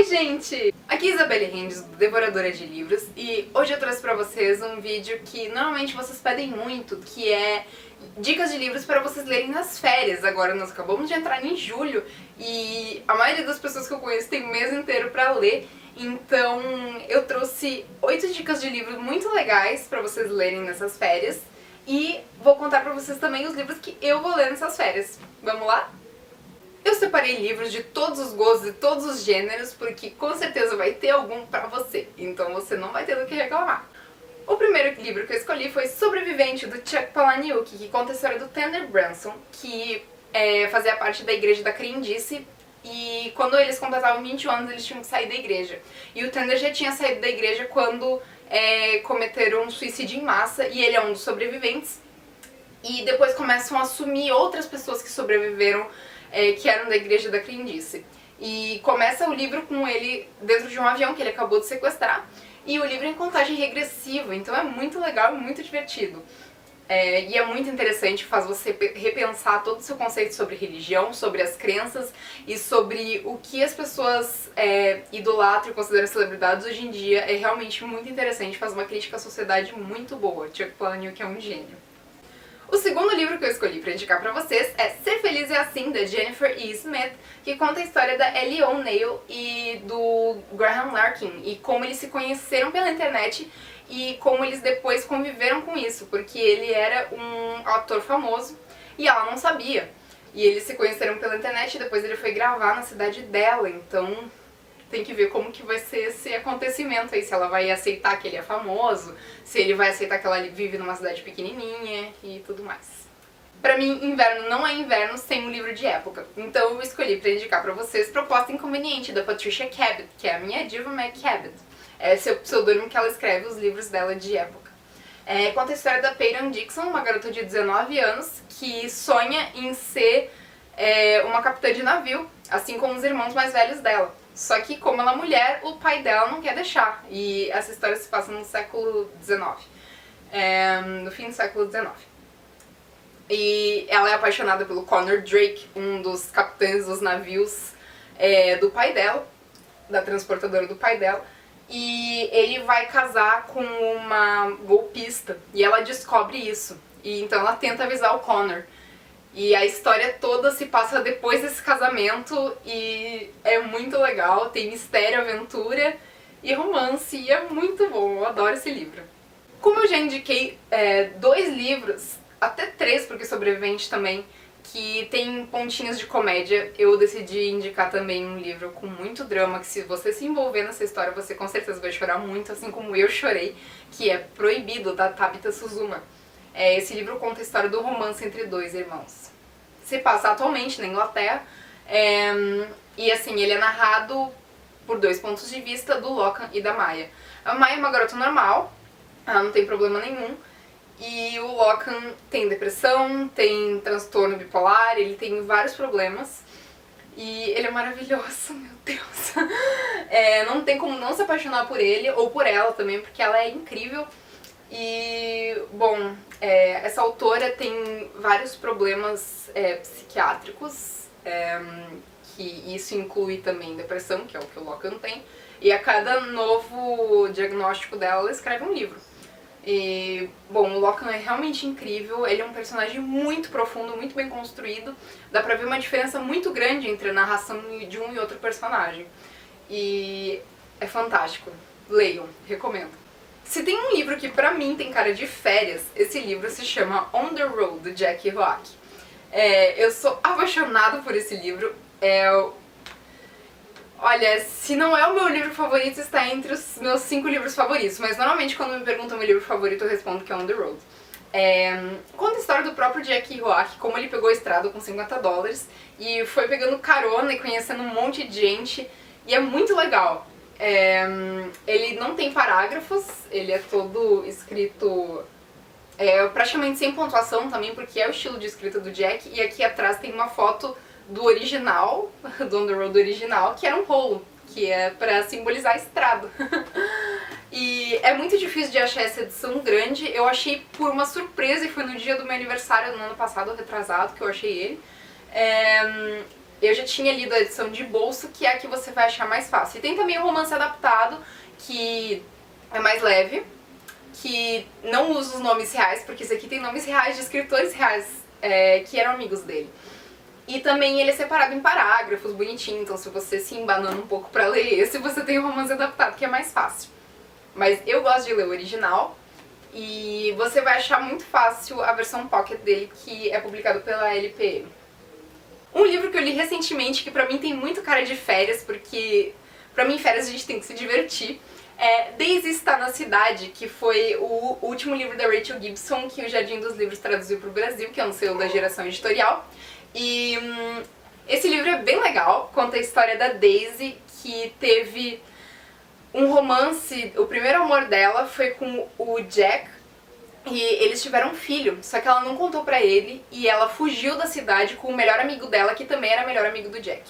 Oi gente! Aqui é Isabelle Rendes, do Devoradora de Livros, e hoje eu trouxe pra vocês um vídeo que normalmente vocês pedem muito, que é dicas de livros para vocês lerem nas férias. Agora nós acabamos de entrar em julho e a maioria das pessoas que eu conheço tem o mês inteiro pra ler, então eu trouxe 8 dicas de livros muito legais pra vocês lerem nessas férias e vou contar pra vocês também os livros que eu vou ler nessas férias. Vamos lá? Eu separei livros de todos os gostos e todos os gêneros, porque com certeza vai ter algum pra você, então você não vai ter do que reclamar. O primeiro livro que eu escolhi foi Sobrevivente, do Chuck Palahniuk, que conta a história do Tanner Branson, que fazia parte da igreja da crendice, e quando eles completavam 21 anos eles tinham que sair da igreja. E o Tanner já tinha saído da igreja quando cometeram um suicídio em massa, e ele é um dos sobreviventes. E depois começam a assumir outras pessoas que sobreviveram, que eram da igreja da crendice. E começa o livro com ele dentro de um avião que ele acabou de sequestrar. E o livro é em contagem regressiva, então é muito legal e muito divertido. E é muito interessante, faz você repensar todo o seu conceito sobre religião, sobre as crenças e sobre o que as pessoas idolatram e consideram celebridades hoje em dia. É realmente muito interessante, faz uma crítica à sociedade muito boa. Chuck Palahniuk é um gênio. O segundo livro que eu escolhi para indicar pra vocês é Ser Feliz é Assim, da Jennifer E. Smith, que conta a história da Ellie O'Neill e do Graham Larkin, e como eles se conheceram pela internet e como eles depois conviveram com isso, porque ele era um ator famoso e ela não sabia. E eles se conheceram pela internet e depois ele foi gravar na cidade dela, então tem que ver como que vai ser esse acontecimento aí, se ela vai aceitar que ele é famoso, se ele vai aceitar que ela vive numa cidade pequenininha e tudo mais. Pra mim, inverno não é inverno sem um livro de época, então eu escolhi pra indicar pra vocês Proposta Inconveniente, da Patricia Cabot, que é a minha diva Meg Cabot. Esse é o pseudônimo que ela escreve os livros dela de época. Conta a história da Peyton Dixon, uma garota de 19 anos, que sonha em ser uma capitã de navio, assim como os irmãos mais velhos dela. Só que, como ela é mulher, o pai dela não quer deixar. E essa história se passa no século XIX. No fim do século XIX. E ela é apaixonada pelo Connor Drake, um dos capitães dos navios do pai dela, da transportadora do pai dela. E ele vai casar com uma golpista. E ela descobre isso. E então ela tenta avisar o Connor. E a história toda se passa depois desse casamento e é muito legal, tem mistério, aventura e romance, e é muito bom, eu adoro esse livro. Como eu já indiquei 2 livros, até 3 porque Sobrevivente também, que tem pontinhos de comédia, eu decidi indicar também um livro com muito drama, que se você se envolver nessa história você com certeza vai chorar muito, assim como eu chorei, que é Proibido, da Tabitha Suzuma. Esse livro conta a história do romance entre 2 irmãos. Se passa atualmente na Inglaterra, e assim, ele é narrado por 2 pontos de vista, do Locke e da Maya. A Maya é uma garota normal, ela não tem problema nenhum, e o Locke tem depressão, tem transtorno bipolar, ele tem vários problemas, e ele é maravilhoso, meu Deus. Não tem como não se apaixonar por ele, ou por ela também, porque ela é incrível. E, bom, essa autora tem vários problemas psiquiátricos, que isso inclui também depressão, que é o que o Locke não tem, e a cada novo diagnóstico dela, ela escreve um livro. E, bom, o Locke é realmente incrível, ele é um personagem muito profundo, muito bem construído, dá pra ver uma diferença muito grande entre a narração de um e outro personagem. E é fantástico, leiam, recomendo. Se tem um livro que pra mim tem cara de férias, esse livro se chama On the Road, do Jack Kerouac. Eu sou apaixonada por esse livro. Olha, se não é o meu livro favorito, está entre os meus 5 livros favoritos, mas normalmente quando me perguntam o meu livro favorito eu respondo que é On the Road. Conta a história do próprio Jack Kerouac, como ele pegou a estrada com $50 e foi pegando carona e conhecendo um monte de gente, e é muito legal. Ele não tem parágrafos, ele é todo escrito praticamente sem pontuação também, porque é o estilo de escrita do Jack, e aqui atrás tem uma foto do original, do On the Road original, que era um rolo, que é pra simbolizar a estrada. E é muito difícil de achar essa edição grande, eu achei por uma surpresa, e foi no dia do meu aniversário no ano passado, retrasado, que eu achei ele. eu já tinha lido a edição de bolso, que é a que você vai achar mais fácil. E tem também o romance adaptado, que é mais leve, que não usa os nomes reais, porque esse aqui tem nomes reais de escritores reais que eram amigos dele. E também ele é separado em parágrafos, bonitinho, então se você se embanana um pouco pra ler esse, você tem o romance adaptado, que é mais fácil. Mas eu gosto de ler o original, e você vai achar muito fácil a versão pocket dele, que é publicado pela LPM. Um livro que eu li recentemente, que pra mim tem muito cara de férias, porque pra mim férias a gente tem que se divertir, é Daisy Está na Cidade, que foi o último livro da Rachel Gibson, que o Jardim dos Livros traduziu pro Brasil, que é um selo da Geração Editorial. E esse livro é bem legal, conta a história da Daisy, que teve um romance, o primeiro amor dela foi com o Jack, e eles tiveram um filho, só que ela não contou pra ele, e ela fugiu da cidade com o melhor amigo dela, que também era melhor amigo do Jack.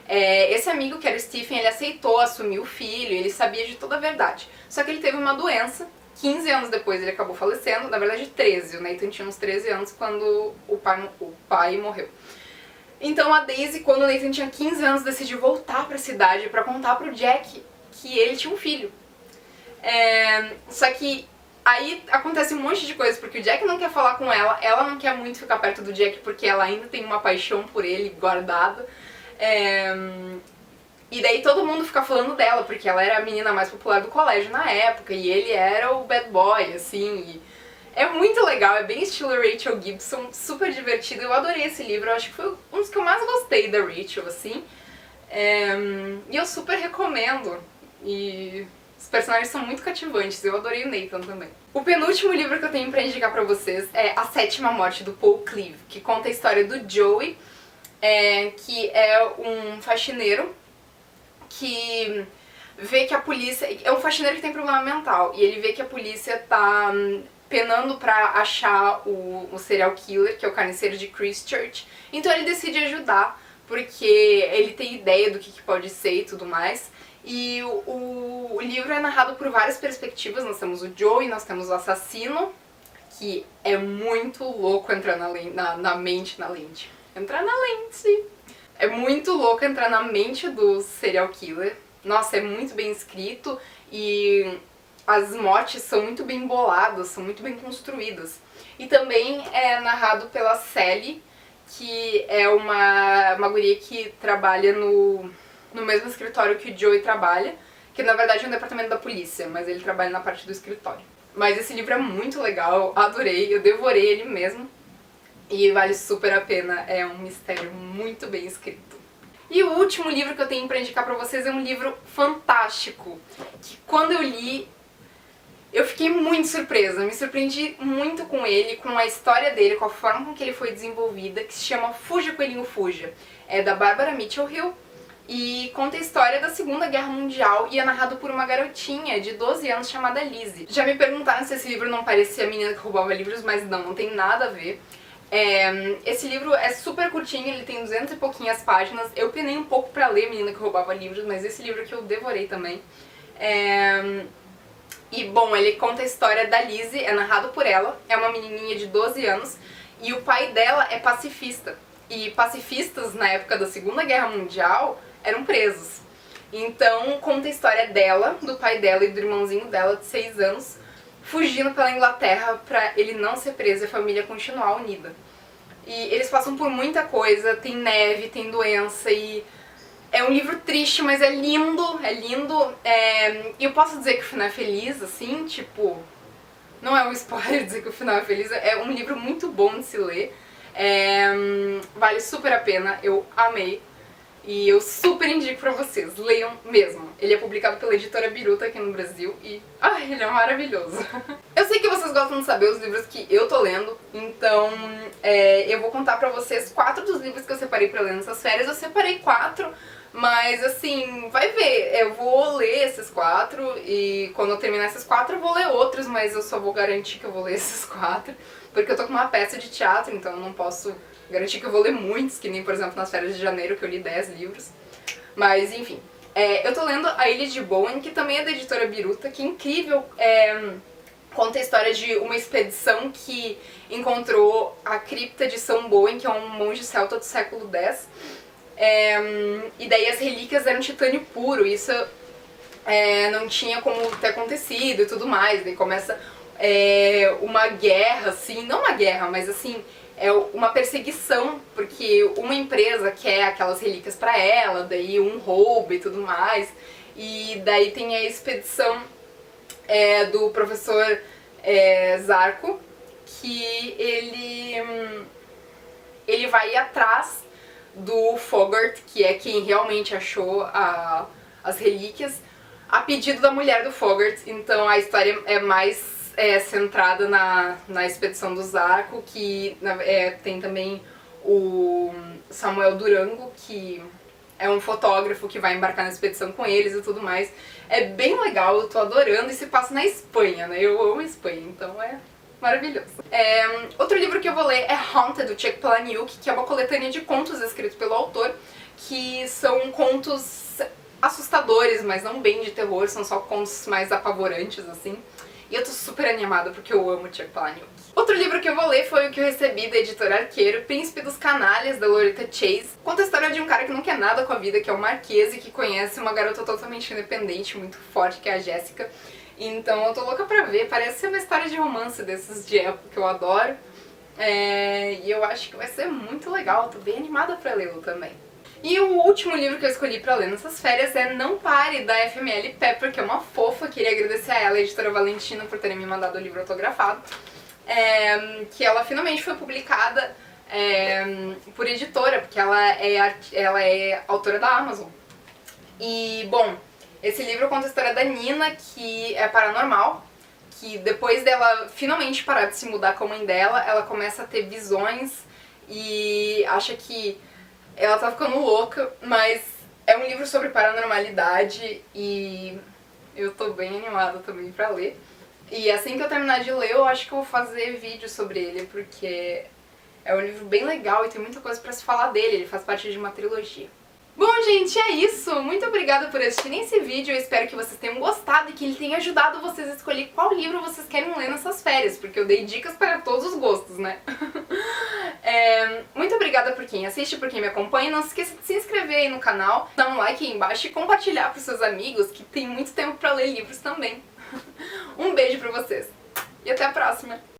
Esse amigo, que era o Stephen, ele aceitou assumir o filho, ele sabia de toda a verdade. Só que ele teve uma doença, 15 anos depois ele acabou falecendo, na verdade 13, o Nathan tinha uns 13 anos quando o pai morreu. Então a Daisy, quando o Nathan tinha 15 anos, decidiu voltar pra cidade pra contar pro Jack que ele tinha um filho. Só que aí acontece um monte de coisas, porque o Jack não quer falar com ela não quer muito ficar perto do Jack porque ela ainda tem uma paixão por ele guardada. E daí todo mundo fica falando dela, porque ela era a menina mais popular do colégio na época, e ele era o bad boy, assim, e é muito legal, é bem estilo Rachel Gibson, super divertido, eu adorei esse livro, eu acho que foi um dos que eu mais gostei da Rachel, assim, e eu super recomendo, e os personagens são muito cativantes, eu adorei o Nathan também. O penúltimo livro que eu tenho pra indicar pra vocês é A Sétima Morte, do Paul Cleave, que conta a história do Joey, que é um faxineiro que vê que a polícia... É um faxineiro que tem problema mental, e ele vê que a polícia tá penando pra achar o serial killer, que é o carniceiro de Christchurch, então ele decide ajudar, porque ele tem ideia do que pode ser e tudo mais. E o livro é narrado por várias perspectivas, nós temos o Joey, nós temos o assassino, que é muito louco entrar na mente. Entrar na lente. É muito louco entrar na mente do serial killer. Nossa, é muito bem escrito e as mortes são muito bem boladas, são muito bem construídas. E também é narrado pela Sally, que é uma guria que trabalha no mesmo escritório que o Joey trabalha, que na verdade é um departamento da polícia, mas ele trabalha na parte do escritório. Mas esse livro é muito legal, adorei, eu devorei ele mesmo. E vale super a pena, é um mistério muito bem escrito. E o último livro que eu tenho pra indicar pra vocês é um livro fantástico, que quando eu li, eu fiquei muito surpresa, me surpreendi muito com ele, com a história dele, com a forma com que ele foi desenvolvida, que se chama Fuja, Coelhinho, Fuja. É da Barbara Mitchell Hill e conta a história da Segunda Guerra Mundial e é narrado por uma garotinha de 12 anos chamada Lizzie. Já me perguntaram se esse livro não parecia a menina que roubava livros, mas não tem nada a ver. Esse livro é super curtinho, ele tem 200 e pouquinhas páginas. Eu penei um pouco pra ler Menina que Roubava Livros, mas esse livro aqui eu devorei também. E bom, ele conta a história da Lizzie, é narrado por ela, é uma menininha de 12 anos e o pai dela é pacifista. E pacifistas na época da Segunda Guerra Mundial eram presos. Então conta a história dela, do pai dela e do irmãozinho dela de 6 anos, fugindo pela Inglaterra pra ele não ser preso e a família continuar unida. E eles passam por muita coisa, tem neve, tem doença e é um livro triste, mas é lindo, é lindo. E eu posso dizer que o final é feliz, assim, tipo, não é um spoiler dizer que o final é feliz, é um livro muito bom de se ler. Vale super a pena, eu amei. E eu super indico pra vocês, leiam mesmo. Ele é publicado pela editora Biruta aqui no Brasil e... ai, ele é maravilhoso. Eu sei que vocês gostam de saber os livros que eu tô lendo, então eu vou contar pra vocês 4 dos livros que eu separei pra ler nessas férias. Eu separei 4, mas assim, vai ver, eu vou ler esses 4 e quando eu terminar esses 4 eu vou ler outros, mas eu só vou garantir que eu vou ler esses 4, porque eu tô com uma peça de teatro, então eu não posso garantir que eu vou ler muitos, que nem, por exemplo, nas férias de janeiro, que eu li 10 livros. Mas, enfim. Eu tô lendo A Ilha de Bowen, que também é da editora Biruta, que é incrível. Conta a história de uma expedição que encontrou a cripta de São Bowen, que é um monge celta do século X. E daí as relíquias eram titânio puro, isso não tinha como ter acontecido e tudo mais. Daí começa uma guerra, assim, não uma guerra, mas assim, uma perseguição, porque uma empresa quer aquelas relíquias pra ela, daí um rouba e tudo mais. E daí tem a expedição do professor Zarco, que ele vai atrás do Fogart, que é quem realmente achou as relíquias, a pedido da mulher do Fogart. Então a história é mais centrada na expedição do Zarco, que tem também o Samuel Durango, que é um fotógrafo que vai embarcar na expedição com eles e tudo mais. É bem legal, eu tô adorando, e se passa na Espanha, né? Eu amo a Espanha, então é maravilhoso. Outro livro que eu vou ler é Haunted, do Chuck Palahniuk, que é uma coletânea de contos escritos pelo autor, que são contos assustadores, mas não bem de terror, são só contos mais apavorantes, assim. E eu tô super animada porque eu amo Chuck Palahniuk. Outro livro que eu vou ler foi o que eu recebi da editora Arqueiro, Príncipe dos Canalhas, da Loretta Chase. Conta a história de um cara que não quer nada com a vida, que é o Marquês, e que conhece uma garota totalmente independente, muito forte, que é a Jéssica. Então eu tô louca pra ver, parece ser uma história de romance desses de época que eu adoro. E eu acho que vai ser muito legal, tô bem animada pra lê-lo também. E o último livro que eu escolhi pra ler nessas férias é Não Pare, da FML Pepper, que é uma fofa. Queria agradecer a ela, a editora Valentina, por terem me mandado o livro autografado. Que ela finalmente foi publicada por editora, porque ela é autora da Amazon. E, bom, esse livro conta a história da Nina, que é paranormal, que depois dela finalmente parar de se mudar com a mãe dela, ela começa a ter visões e acha que ela tá ficando louca, mas é um livro sobre paranormalidade e eu tô bem animada também pra ler. E assim que eu terminar de ler, eu acho que eu vou fazer vídeo sobre ele, porque é um livro bem legal e tem muita coisa pra se falar dele, ele faz parte de uma trilogia. Bom, gente, é isso! Muito obrigada por assistirem esse vídeo, eu espero que vocês tenham gostado e que ele tenha ajudado vocês a escolher qual livro vocês querem ler nessas férias, porque eu dei dicas para todos os gostos, né? Muito obrigada por quem assiste, por quem me acompanha, não se esqueça de se inscrever aí no canal, dar um like aí embaixo e compartilhar pros seus amigos que tem muito tempo pra ler livros também. Um beijo pra vocês e até a próxima!